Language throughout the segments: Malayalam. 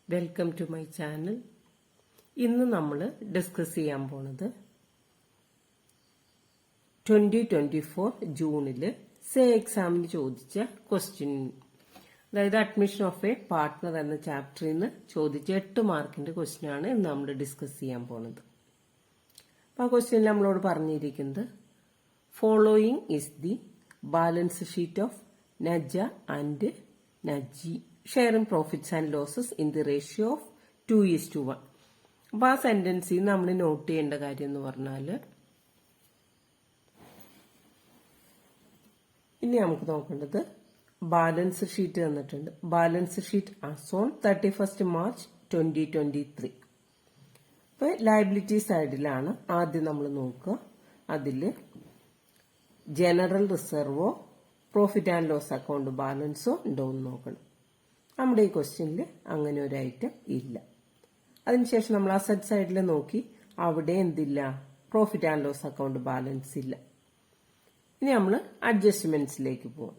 Welcome to my channel. ഇന്ന് നമ്മൾ ഡിസ്കസ് ചെയ്യാൻ പോണത് 2024 ജൂണില് സേ എക്സാമിന് ചോദിച്ച ക്വസ്റ്റ്യൻ, അതായത് അഡ്മിഷൻ ഓഫ് എ പാർട്ട്ണർ എന്ന ചാപ്റ്ററിൽ നിന്ന് ചോദിച്ച 8 മാർക്കിന്റെ ക്വസ്റ്റ്യൻ ആണ് ഇന്ന് നമ്മൾ ഡിസ്കസ് ചെയ്യാൻ പോണത്. അപ്പൊ ആ ക്വസ്റ്റ്യനിൽ നമ്മളോട് പറഞ്ഞിരിക്കുന്നത് following is the balance sheet of Naja and Naji sharing profits and losses in the ratio of 2:1. അപ്പൊ ആ സെന്റൻസിൽ നമ്മൾ നോട്ട് ചെയ്യേണ്ട കാര്യം എന്ന് പറഞ്ഞാല്, ഇനി നമുക്ക് നോക്കേണ്ടത് ബാലൻസ് ഷീറ്റ് തന്നിട്ടുണ്ട്. Balance sheet as on 31 March 2023. അപ്പൊ ലയബിലിറ്റി സൈഡിലാണ് ആദ്യം നമ്മൾ നോക്കുക. അതില് ജനറൽ റിസർവോ പ്രോഫിറ്റ് ആൻഡ് ലോസ് അക്കൗണ്ട് ബാലൻസോ ഉണ്ടോ എന്ന് നോക്കണം. നമ്മുടെ ഈ ക്വസ്റ്റ്യനിൽ അങ്ങനെ ഒരു ഐറ്റം ഇല്ല. അതിനുശേഷം നമ്മൾ അസറ്റ് സൈഡിൽ നോക്കി, അവിടെ എന്തില്ല, profit and loss account balance ഇല്ല. ഇനി നമ്മൾ അഡ്ജസ്റ്റ്മെന്റ്സിലേക്ക് പോകാം.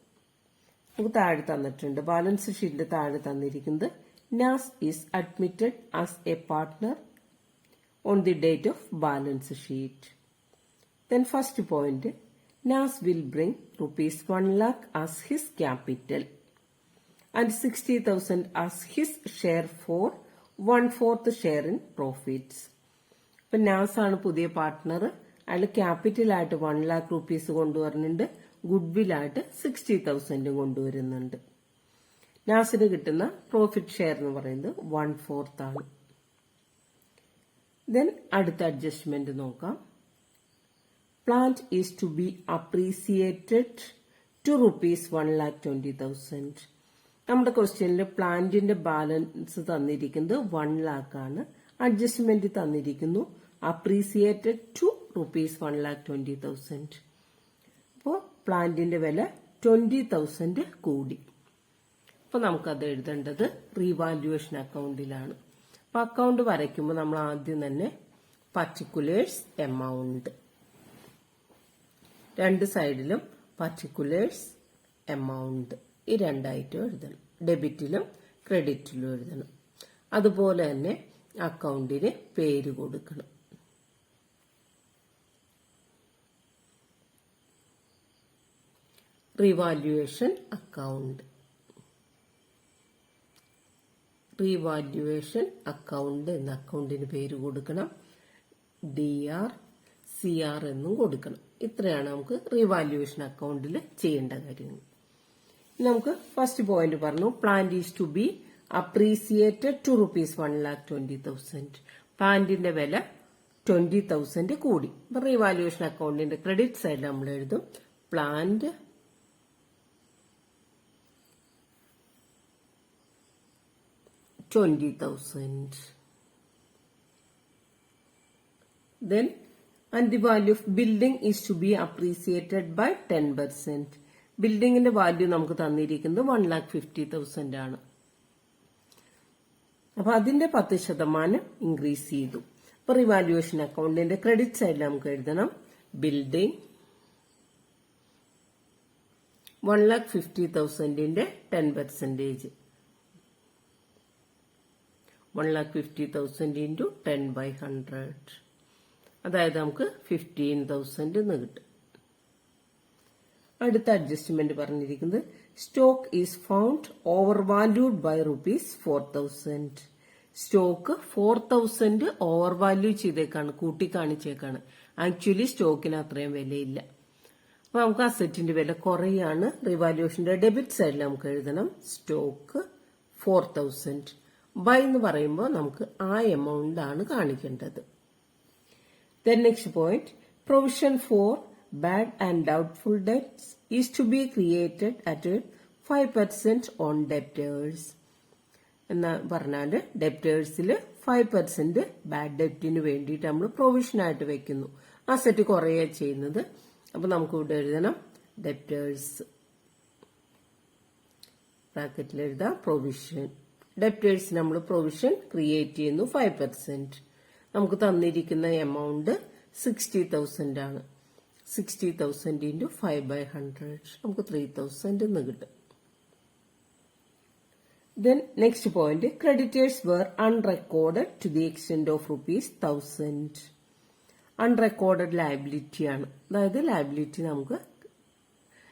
നമുക്ക് താഴെ തന്നിട്ടുണ്ട്, ബാലൻസ് ഷീറ്റിന്റെ താഴെ തന്നിരിക്കുന്നത് Naaz is admitted as a partner on the date of balance sheet. Then first point, Naaz will bring ₹1 lakh as his capital and 60,000 as his share for 1/4 share in profits. ഇപ്പൊ നാസ് ആണ് പുതിയ പാർട്ട്ണർ. അയാൾ ക്യാപിറ്റൽ ആയിട്ട് ₹1 lakh കൊണ്ടുവരുന്നുണ്ട്, ഗുഡ് വിൽ ആയിട്ട് 60,000 കൊണ്ടുവരുന്നുണ്ട്. നാസിന് കിട്ടുന്ന പ്രോഫിറ്റ് ഷെയർ എന്ന് പറയുന്നത് 1/4 ആണ്. ദെൻ അടുത്ത അഡ്ജസ്റ്റ്മെന്റ് നോക്കാം. Plant is to be appreciated to ₹1,20,000. നമ്മുടെ ക്വസ്റ്റ്യനിൽ പ്ലാന്റിന്റെ ബാലൻസ് തന്നിരിക്കുന്നത് 1 lakh ആണ്. അഡ്ജസ്റ്റ്മെന്റ് തന്നിരിക്കുന്നു അപ്രീസിയേറ്റഡ് ടു ₹1,20,000. അപ്പോൾ പ്ലാന്റിന്റെ വില 20,000 കൂടി. അപ്പൊ നമുക്കത് എഴുതേണ്ടത് റീവാല്യുവേഷൻ അക്കൗണ്ടിലാണ്. അപ്പൊ അക്കൗണ്ട് വരയ്ക്കുമ്പോൾ നമ്മൾ ആദ്യം തന്നെ പർട്ടിക്കുലേഴ്സ് എമൗണ്ട്, രണ്ട് സൈഡിലും പർട്ടിക്കുലേഴ്സ് എമൗണ്ട്, ഈ രണ്ടായിട്ടും എഴുതണം. ഡെബിറ്റിലും ക്രെഡിറ്റിലും എഴുതണം. അതുപോലെ തന്നെ അക്കൗണ്ടിന് പേര് കൊടുക്കണം. റിവാല്യുവേഷൻ അക്കൗണ്ട്, റീവാല്യുവേഷൻ അക്കൗണ്ട് എന്ന അക്കൗണ്ടിന് പേര് കൊടുക്കണം. DR, CR എന്നും കൊടുക്കണം. ഇത്രയാണ് നമുക്ക് റീവാല്യുവേഷൻ അക്കൗണ്ടിൽ ചെയ്യേണ്ട കാര്യങ്ങൾ. നമുക്ക് ഫസ്റ്റ് പോയിന്റ് പറഞ്ഞു, plant is to be appreciated to ₹1,20,000. പ്ലാന്റിന്റെ വില 20,000 കൂടി. അപ്പൊ റീവാല്യുവേഷൻ അക്കൗണ്ടിന്റെ ക്രെഡിറ്റ് സൈഡിൽ നമ്മൾ എഴുതും plant $20,000. Then, and the value of building is to be appreciated by 10%. ബിൽഡിങ്ങിന്റെ വാല്യൂ നമുക്ക് തന്നിരിക്കുന്നത് 1,50,000 ആണ്. അപ്പൊ അതിന്റെ 10% ഇൻക്രീസ് ചെയ്തു. അപ്പൊ റിവാല്യുവേഷൻ അക്കൗണ്ടിന്റെ ക്രെഡിറ്റ് സൈഡിൽ നമുക്ക് എഴുതണം ബിൽഡിംഗ് 1,50,000ന്റെ 10%. 1,50,000 into 10/100, അതായത് നമുക്ക് 15,000 എന്ന് കിട്ടും. അടുത്ത അഡ്ജസ്റ്റ്മെന്റ് പറഞ്ഞിരിക്കുന്നത് stock is found over valued by ₹4,000. Stock 4,000 over value ചെയ്തേക്കാണ്, കൂട്ടിക്കാണിച്ചേക്കാണ്. ആക്ച്വലി സ്റ്റോക്കിന് അത്രയും വിലയില്ല. അപ്പൊ നമുക്ക് അസറ്റിന്റെ വില കുറയാണ്. റിവാല്യൂഷന്റെ ഡെബിറ്റ് സൈഡിൽ നമുക്ക് എഴുതണം സ്റ്റോക്ക് 4,000. ബൈ എന്ന് പറയുമ്പോൾ നമുക്ക് ആ എമൗണ്ട് ആണ് കാണിക്കേണ്ടത്. Then next point, provision for bad and doubtful debts is to be created at 5% on debtors. എന്ന് പറഞ്ഞാല് ഡെപ്റ്റേഴ്സിൽ 5% ബാഡ് ഡെപ്റ്റിന് വേണ്ടിയിട്ട് നമ്മൾ പ്രൊവിഷൻ ആയിട്ട് വെക്കുന്നു. അസറ്റ് കുറയുക ചെയ്യുന്നത്. അപ്പൊ നമുക്ക് ഇവിടെ എഴുതണം ഡെപ്റ്റേഴ്സ്, ബ്രാക്കറ്റിൽ എഴുതാം പ്രൊവിഷൻ. ഡെപ്റ്റേഴ്സ് നമ്മൾ പ്രൊവിഷൻ ക്രിയേറ്റ് ചെയ്യുന്നു 5%. നമുക്ക് തന്നിരിക്കുന്ന എമൗണ്ട് 60,000 ആണ്. 60,000 into 5/100 നമുക്ക് 3,000 എന്ന് കിട്ടും. Then next point, creditors were unrecorded to the extent of ₹1,000. Unrecorded liability ആണ്. അതായത് ലയബിലിറ്റി നമുക്ക്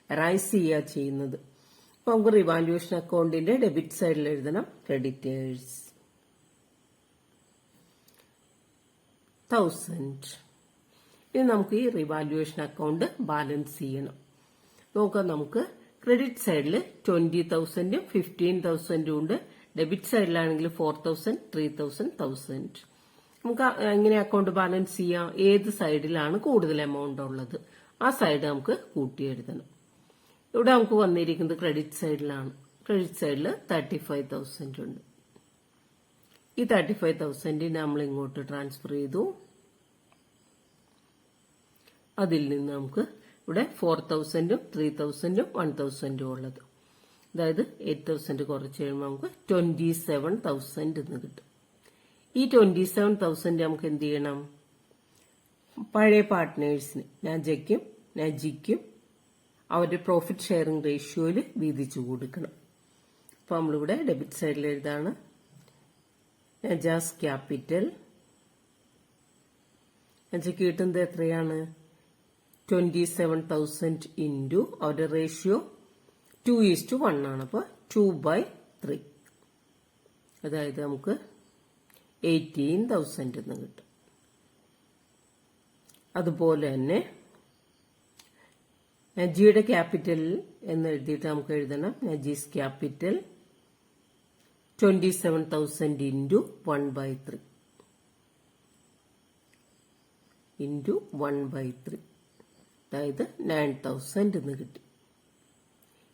റൈസ് ചെയ്യുക ചെയ്യുന്നത്. അപ്പൊ നമുക്ക് റിവാലുവേഷൻ അക്കൗണ്ടിന്റെ ഡെബിറ്റ് സൈഡിൽ എഴുതണം ക്രെഡിറ്റേഴ്സ് 1000. ഇനി നമുക്ക് ഈ റിവാലുവേഷൻ അക്കൗണ്ട് ബാലൻസ് ചെയ്യണം. നോക്കാം, നമുക്ക് ക്രെഡിറ്റ് സൈഡിൽ 20,000 15,000 ഉണ്ട്. ഡെബിറ്റ് സൈഡിലാണെങ്കിൽ 4,000 3,000 1,000. നമുക്ക് എങ്ങനെ അക്കൗണ്ട് ബാലൻസ് ചെയ്യാം? ഏത് സൈഡിലാണ് കൂടുതൽ എമൗണ്ട് ഉള്ളത് ആ സൈഡ് നമുക്ക് കൂട്ടി എഴുതണം. ഇവിടെ നമുക്ക് വന്നിരിക്കുന്നത് ക്രെഡിറ്റ് സൈഡിലാണ്. ക്രെഡിറ്റ് സൈഡിൽ 35,000 ഉണ്ട്. ഈ 35,000 നമ്മൾ ഇങ്ങോട്ട് ട്രാൻസ്ഫർ ചെയ്തു. അതിൽ നിന്ന് നമുക്ക് ഇവിടെ 4,000 3,000 1,000 ഉള്ളത്. അതായത് 8,000 കുറച്ച് കഴിയുമ്പോൾ നമുക്ക് 27,000 എന്ന് കിട്ടും. ഈ 27,000 നമുക്ക് എന്ത് ചെയ്യണം? പഴയ പാർട്ട്നേഴ്സിന് നജിക്കും അവരുടെ പ്രോഫിറ്റ് ഷെയറിംഗ് റേഷ്യോയിൽ വീതിച്ചു കൊടുക്കണം. അപ്പൊ നമ്മളിവിടെ ഡെബിറ്റ് സൈഡിൽ എഴുതാണ് നജാസ് ക്യാപിറ്റൽ. നജയ്ക്ക് കിട്ടുന്നത് എത്രയാണ്? 27,000 ഇൻറ്റു അവരുടെ റേഷ്യോ 2:1 ആണ്. അപ്പൊ 2/3. അതായത് നമുക്ക് 18,000 എന്ന് കിട്ടും. അതുപോലെ തന്നെ നജിയുടെ ക്യാപിറ്റൽ എന്ന് എഴുതിയിട്ട് നമുക്ക് എഴുതണം നജീസ് ക്യാപിറ്റൽ 27,000 ഇൻറ്റു 1/3 ഇൻറ്റു 1/3. അതായത് 9,000 എന്ന് കിട്ടി.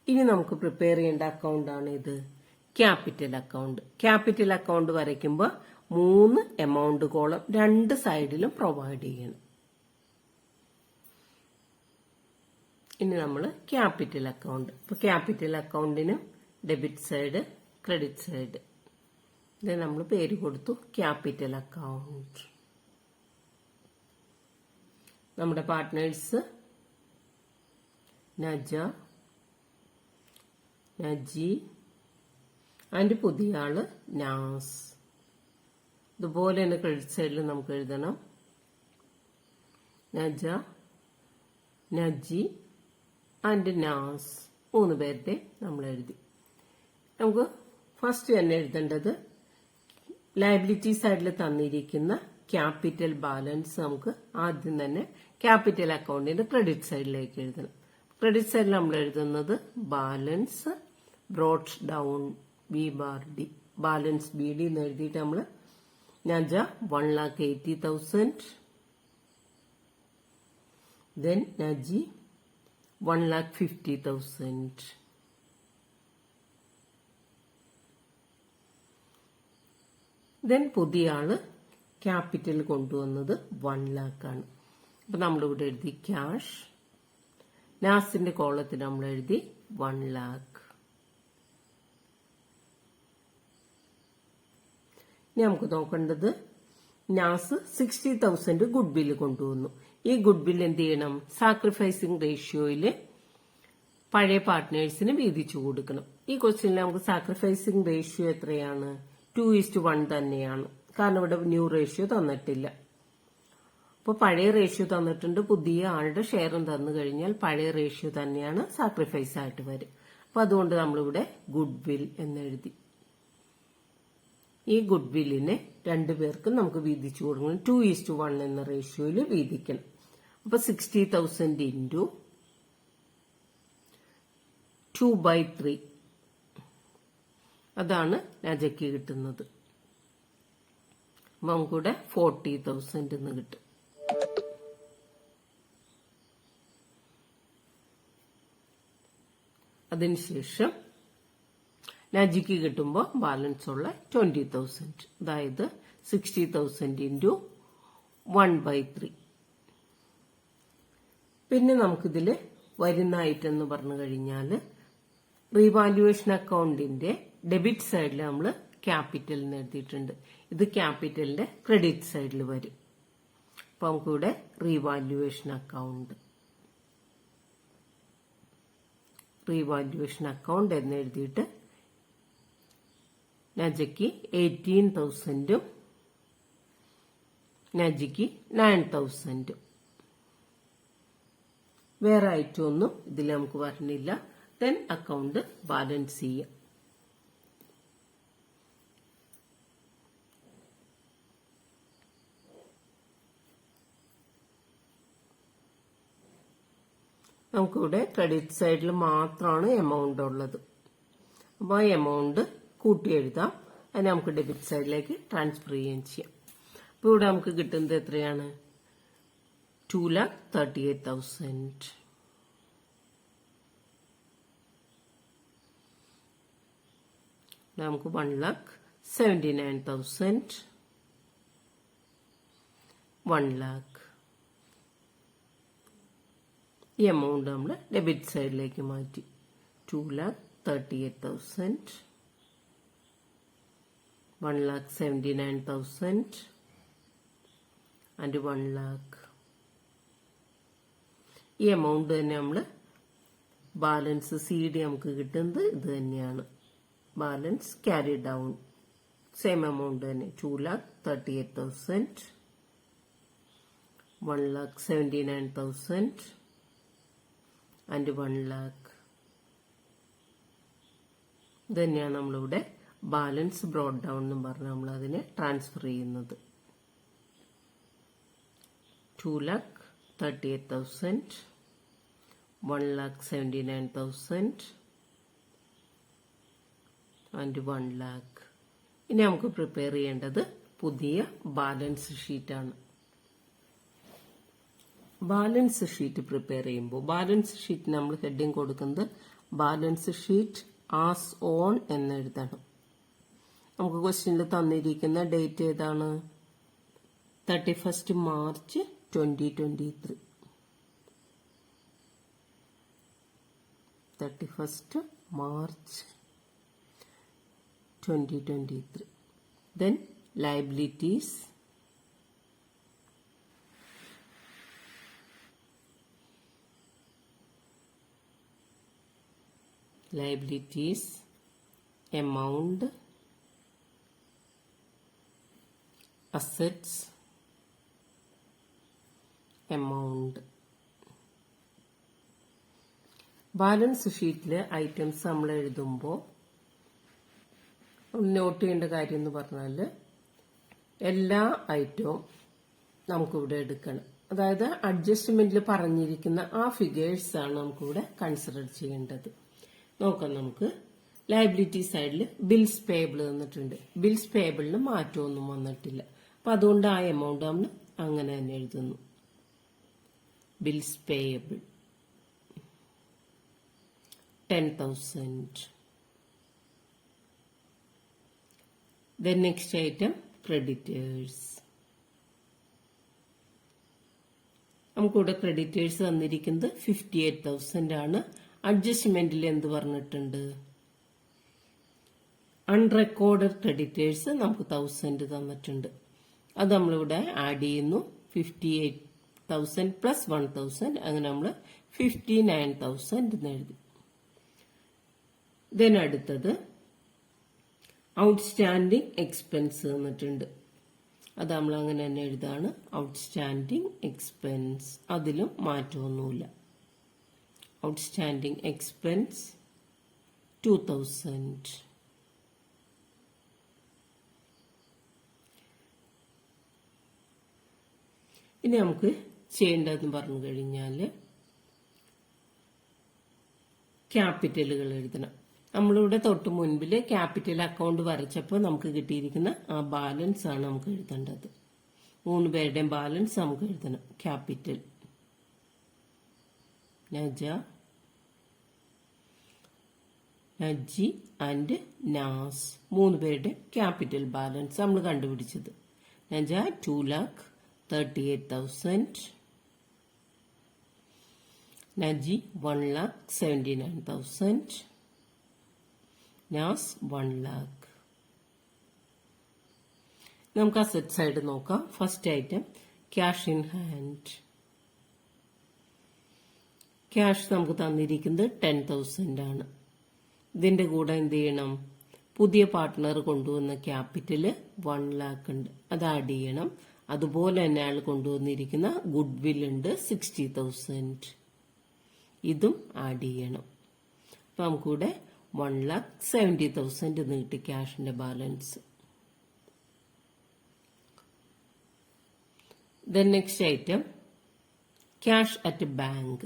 ഇനി നമുക്ക് പ്രിപ്പയർ ചെയ്യേണ്ട അക്കൗണ്ട് ആണ് ഇത് ക്യാപിറ്റൽ അക്കൗണ്ട്. ക്യാപിറ്റൽ അക്കൗണ്ട് വരയ്ക്കുമ്പോൾ 3 എമൗണ്ട് കോളം 2 സൈഡിലും പ്രൊവൈഡ് ചെയ്യണം. ഇനി നമ്മൾ ക്യാപിറ്റൽ അക്കൗണ്ട്. ഇപ്പൊ ക്യാപിറ്റൽ അക്കൗണ്ടിന് ഡെബിറ്റ് സൈഡ് ക്രെഡിറ്റ് സൈഡ് ഇത് നമ്മൾ പേര് കൊടുത്തു ക്യാപിറ്റൽ അക്കൗണ്ട്. നമ്മുടെ പാർട്ട്നേഴ്സ് നജി അതിന്റെ പുതിയ ആള് നാസ്. ഇതുപോലെ തന്നെ ക്രെഡിറ്റ് സൈഡിൽ നമുക്ക് എഴുതണം നജി ആൻഡ് നാസ്. 3 പേരുടെ നമ്മൾ എഴുതി. നമുക്ക് ഫസ്റ്റ് തന്നെ എഴുതേണ്ടത് ലയബിലിറ്റി സൈഡിൽ തന്നിരിക്കുന്ന ക്യാപിറ്റൽ ബാലൻസ് നമുക്ക് ആദ്യം തന്നെ ക്യാപിറ്റൽ അക്കൗണ്ടിന്റെ ക്രെഡിറ്റ് സൈഡിലേക്ക് എഴുതണം. ക്രെഡിറ്റ് സൈഡിൽ നമ്മൾ എഴുതുന്നത് balance brought down BD balance BD എന്ന് എഴുതിയിട്ട് നമ്മൾ നജ 1,80,000, then നജി 1,50,000. then പുതിയ ആള് ക്യാപിറ്റൽ കൊണ്ടുവന്നത് 1 lakh ആണ്. അപ്പൊ നമ്മളിവിടെ എഴുതി ക്യാഷ്. നാസിന്റെ കോളത്തിൽ നമ്മൾ എഴുതി 1 lakh. ഇനി നമുക്ക് നോക്കേണ്ടത് നാസ് 60,000 ഗുഡ് ബില്ല് കൊണ്ടുവന്നു. ഈ ഗുഡ് ബില്ല് എന്ത് ചെയ്യണം? സാക്രിഫൈസിംഗ് റേഷ്യോയില് പഴയ പാർട്ട്നേഴ്സിന് വീതിച്ചു കൊടുക്കണം. ഈ ക്വസ്റ്റ്യനിൽ നമുക്ക് സാക്രിഫൈസിംഗ് റേഷ്യോ എത്രയാണ്? 2:1 തന്നെയാണ്. കാരണം ഇവിടെ ന്യൂ റേഷ്യോ തന്നിട്ടില്ല. അപ്പോൾ പഴയ റേഷ്യോ തന്നിട്ടുണ്ട്, പുതിയ ആളുടെ ഷെയറും തന്നു കഴിഞ്ഞാൽ പഴയ റേഷ്യോ തന്നെയാണ് സാക്രിഫൈസ് ആയിട്ട് വരും. അപ്പൊ അതുകൊണ്ട് നമ്മളിവിടെ ഗുഡ് വിൽ എന്നെഴുതി. ഈ ഗുഡ് വില്ലിനെ 2 പേർക്കും നമുക്ക് വീതിച്ചു കൊടുക്കണം. 2:1 എന്ന റേഷ്യോയിൽ വീതിക്കണം. അപ്പൊ 60,000 ഇൻറ്റു 2/3 അതാണ് നജയ്ക്ക് കിട്ടുന്നത്. അപ്പൊ നമുക്കിവിടെ 40,000 എന്ന് കിട്ടും. അതിനുശേഷം നജിക്ക് കിട്ടുമ്പോൾ ബാലൻസ് ഉള്ള 20,000, അതായത് 60,000 ഇൻറ്റു 1/3. പിന്നെ നമുക്കിതില് വരുന്ന ഐറ്റം എന്ന് പറഞ്ഞു കഴിഞ്ഞാൽ റീവാലുവേഷൻ അക്കൗണ്ടിന്റെ ഡെബിറ്റ് സൈഡിൽ നമ്മൾ ക്യാപിറ്റൽ എന്ന് എഴുതിയിട്ടുണ്ട്. ഇത് ക്യാപിറ്റലിന്റെ ക്രെഡിറ്റ് സൈഡിൽ വരും. അപ്പൊ നമുക്കിവിടെ റീവാലുവേഷൻ അക്കൗണ്ട് എന്ന് എഴുതിയിട്ട് നജയ്ക്ക് 18,000 നജിക്ക് 9,000. വേറെ ഐറ്റം ഒന്നും ഇതിൽ നമുക്ക് വരണില്ല. ദെൻ അക്കൗണ്ട് ബാലൻസ് ചെയ്യാം. നമുക്കിവിടെ ക്രെഡിറ്റ് സൈഡിൽ മാത്രമാണ് എമൗണ്ട് ഉള്ളത്. അപ്പോൾ ആ എമൗണ്ട് കൂട്ടി എഴുതാം. അതിന് നമുക്ക് ഡെബിറ്റ് സൈഡിലേക്ക് ട്രാൻസ്ഫർ ചെയ്യുകയും ചെയ്യാം. അപ്പോൾ ഇവിടെ നമുക്ക് കിട്ടുന്നത് എത്രയാണ്? 2,38,000. നമുക്ക് 1,79,000, 1 lakh. ഈ എമൗണ്ട് നമ്മൾ ഡെബിറ്റ് സൈഡിലേക്ക് മാറ്റി. 2,38,000, 1,79,000 and 1 lakh. ഈ എമൗണ്ട് തന്നെ നമ്മൾ ബാലൻസ് CD നമുക്ക് കിട്ടുന്നത് ഇത് തന്നെയാണ്. Balance carry down same amount തന്നെ. 2,38,000, 1,79,000 and 1 lakh. ഇത് തന്നെയാണ് നമ്മളിവിടെ ബാലൻസ് ബ്രോഡ് ഡൗൺ എന്ന് പറഞ്ഞ് നമ്മൾ അതിനെ ട്രാൻസ്ഫർ ചെയ്യുന്നത്. 2,38,000, 1,79,000 and 1 lakh. ഇനി നമുക്ക് പ്രിപ്പയർ ചെയ്യേണ്ടത് പുതിയ ബാലൻസ് ഷീറ്റാണ്. ബാലൻസ് ഷീറ്റ് പ്രിപ്പയർ ചെയ്യുമ്പോൾ ബാലൻസ് ഷീറ്റ് നമ്മൾ ഹെഡിങ് കൊടുക്കുന്നത് ബാലൻസ് ഷീറ്റ് ആസ് ഓൺ എന്ന് എഴുതണം. നമുക്ക് ക്വസ്റ്റ്യനിൽ തന്നിരിക്കുന്ന ഡേറ്റ് ഏതാണ്? 31st March 2023. 31st March 2023. Then liabilities. Liabilities amount, assets amount. Balance ഷീറ്റിലെ ഐറ്റംസ് നമ്മൾ എഴുതുമ്പോൾ നോട്ട് ചെയ്യേണ്ട കാര്യം എന്ന് പറഞ്ഞാൽ എല്ലാ ഐറ്റവും നമുക്കിവിടെ എടുക്കണം. അതായത് അഡ്ജസ്റ്റ്മെന്റിൽ പറഞ്ഞിരിക്കുന്ന ആ ഫിഗേഴ്സ് ആണ് നമുക്കിവിടെ കൺസിഡർ ചെയ്യേണ്ടത്. നോക്കാം. നമുക്ക് ലയബിലിറ്റി സൈഡിൽ ബിൽസ് പേയബിൾ തന്നിട്ടുണ്ട്. ബിൽസ് പേയബിളിന് മാറ്റമൊന്നും വന്നിട്ടില്ല. അപ്പൊ അതുകൊണ്ട് ആ എമൗണ്ട് നമ്മൾ അങ്ങനെ തന്നെ എഴുതുന്നു. Bills payable 10,000. Then next item creditors. നമുക്കിവിടെ ക്രെഡിറ്റേഴ്സ് തന്നിരിക്കുന്നത് 58,000 ആണ്. അഡ്ജസ്റ്റ്മെന്റിൽ എന്ത് പറഞ്ഞിട്ടുണ്ട്? അൺറെക്കോർഡഡ് ക്രെഡിറ്റേഴ്സ് നമുക്ക് 1,000 തന്നിട്ടുണ്ട്. അത് നമ്മളിവിടെ ആഡ് ചെയ്യുന്നു. 58,000 പ്ലസ് 1,000, അങ്ങനെ നമ്മൾ 59,000 എന്ന് എഴുതി. ദെൻ അടുത്തത് ഔട്ട്സ്റ്റാൻഡിംഗ് എക്സ്പെൻസ് തന്നിട്ടുണ്ട്. അത് നമ്മൾ അങ്ങനെ തന്നെ എഴുതാണ്. ഔട്ട്സ്റ്റാൻഡിംഗ് എക്സ്പെൻസ്, അതിലും മാറ്റമൊന്നുമില്ല. Outstanding expense 2,000. ഇനി നമുക്ക് ചെയ്യേണ്ടതെന്ന് പറഞ്ഞു കഴിഞ്ഞാൽ ക്യാപിറ്റലുകൾ എഴുതണം. നമ്മളിവിടെ തൊട്ട് മുൻപിൽ ക്യാപിറ്റൽ അക്കൗണ്ട് വരച്ചപ്പോൾ നമുക്ക് കിട്ടിയിരിക്കുന്ന ആ ബാലൻസ് ആണ് നമുക്ക് എഴുതേണ്ടത്. 3 പേരുടെയും ബാലൻസ് നമുക്ക് എഴുതണം. ക്യാപിറ്റൽ നജ, നജി ആൻഡ് നാസ്, 3 പേരുടെ ക്യാപിറ്റൽ ബാലൻസ് നമ്മൾ കണ്ടുപിടിച്ചത്. നജ 2,38,000, നജി 1,79,000, നാസ് 1 lakh. നമുക്ക് അസറ്റ് സൈഡ് നോക്കാം. First item cash in hand. Cash നമുക്ക് തന്നിരിക്കുന്നത് 10,000 ആണ്. ഇതിന്റെ കൂടെ എന്ത് ചെയ്യണം? പുതിയ പാർട്ട്ണർ കൊണ്ടുവന്ന ക്യാപിറ്റൽ 1 lakh ഉണ്ട്, അത് ആഡ് ചെയ്യണം. അതുപോലെ തന്നെ അയാൾ കൊണ്ടുവന്നിരിക്കുന്ന ഗുഡ് വിൽ ഉണ്ട് 60,000, ഇതും ആഡ് ചെയ്യണം. അപ്പൊ നമുക്കിവിടെ 1,70,000 എന്ന് കിട്ടി ക്യാഷിന്റെ balance. Then next item, cash at bank.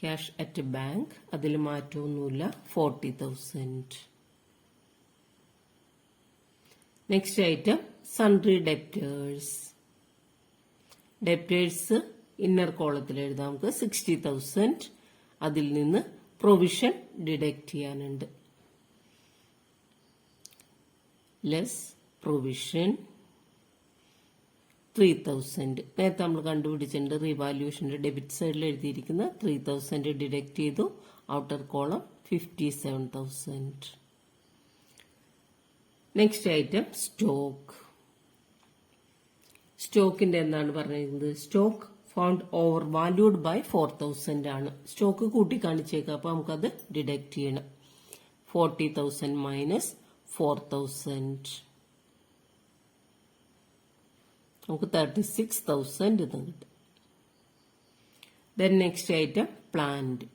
Cash at bank, അതിൽ മാറ്റമൊന്നുമില്ല, 40,000. Next item, sundry debtors. Debtors inner കോളത്തിൽ എഴുതാം നമുക്ക് 60,000. അതിൽ നിന്ന് പ്രൊവിഷൻ ഡിഡക്ട് ചെയ്യാനുണ്ട്. Less provision 3,000. നേരത്തെ നമ്മൾ കണ്ടുപിടിച്ചിട്ടുണ്ട്, റീവാല്യൂഷന്റെ ഡെബിറ്റ് സൈഡിൽ എഴുതിയിരിക്കുന്ന 3,000 ഡിഡക്ട് ചെയ്തു. Outer column 57,000. Next item stock. സ്റ്റോക്കിന്റെ എന്താണ് പറഞ്ഞിരിക്കുന്നത്? Stock found over valued by 4,000 ആണ്. സ്റ്റോക്ക് കൂട്ടി കാണിച്ചേക്കാം, അപ്പൊ നമുക്കത് ഡിഡക്ട് ചെയ്യണം. 40,000 മൈനസ് 4,000, നമുക്ക് 36,000 എന്ന് കിട്ടും. Then next item plant.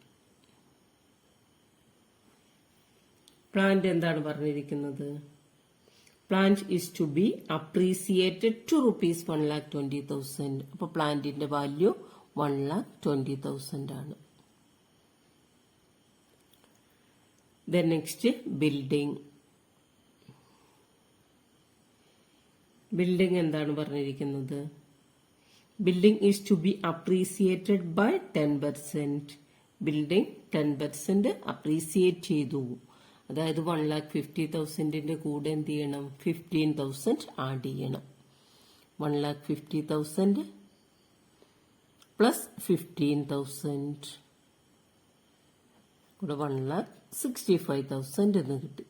Plant എന്താണ് പറഞ്ഞിരിക്കുന്നത്? Plant is to be appreciated to rupees 1,20,000. അപ്പൊ പ്ലാന്റിന്റെ വാല്യൂ 1,20,000 ആണ്. Then next building. ബിൽഡിംഗ് എന്താണ് പറഞ്ഞിരിക്കുന്നത്? Building is to be appreciated by 10%. Building 10% appreciate ചെയ്തു. അതായത് 1,50,000 കൂടെ എന്ത് ചെയ്യണം? 15,000 ആഡ് ചെയ്യണം. 1,50,000 പ്ലസ് 15,000 കൂടെ 1,65,000 എന്ന് കിട്ടി.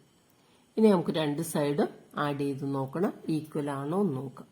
ഇനി നമുക്ക് രണ്ട് സൈഡും ആഡ് ചെയ്ത് നോക്കണം, ഈക്വൽ ആണോ എന്ന് നോക്കാം.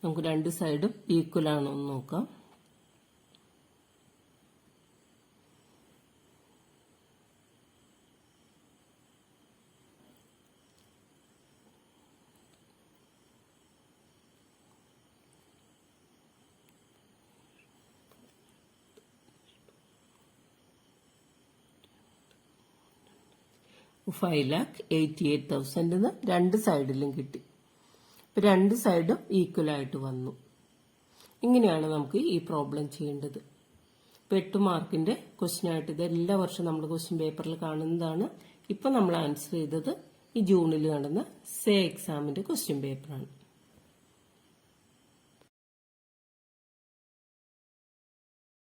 നമുക്ക് രണ്ട് സൈഡും ഈക്വൽ ആണോ എന്ന് നോക്കാം. $5,88,000 രണ്ട് സൈഡിലും കിട്ടി. രണ്ട് സൈഡും ഈക്വൽ ആയിട്ട് വന്നു. ഇങ്ങനെയാണ് നമുക്ക് ഈ പ്രോബ്ലം ചെയ്യേണ്ടത്. 8 മാർക്കിന്റെ ക്വസ്റ്റ്യൻ ആയിട്ട് ഇത് എല്ലാ വർഷവും നമ്മൾ ക്വസ്റ്റ്യൻ പേപ്പറിൽ കാണുന്നതാണ്. ഇപ്പൊ നമ്മൾ ആൻസർ ചെയ്തത് ഈ ജൂണിൽ നടന്ന സേ എക്സാമിന്റെ ക്വസ്റ്റ്യൻ പേപ്പറാണ്.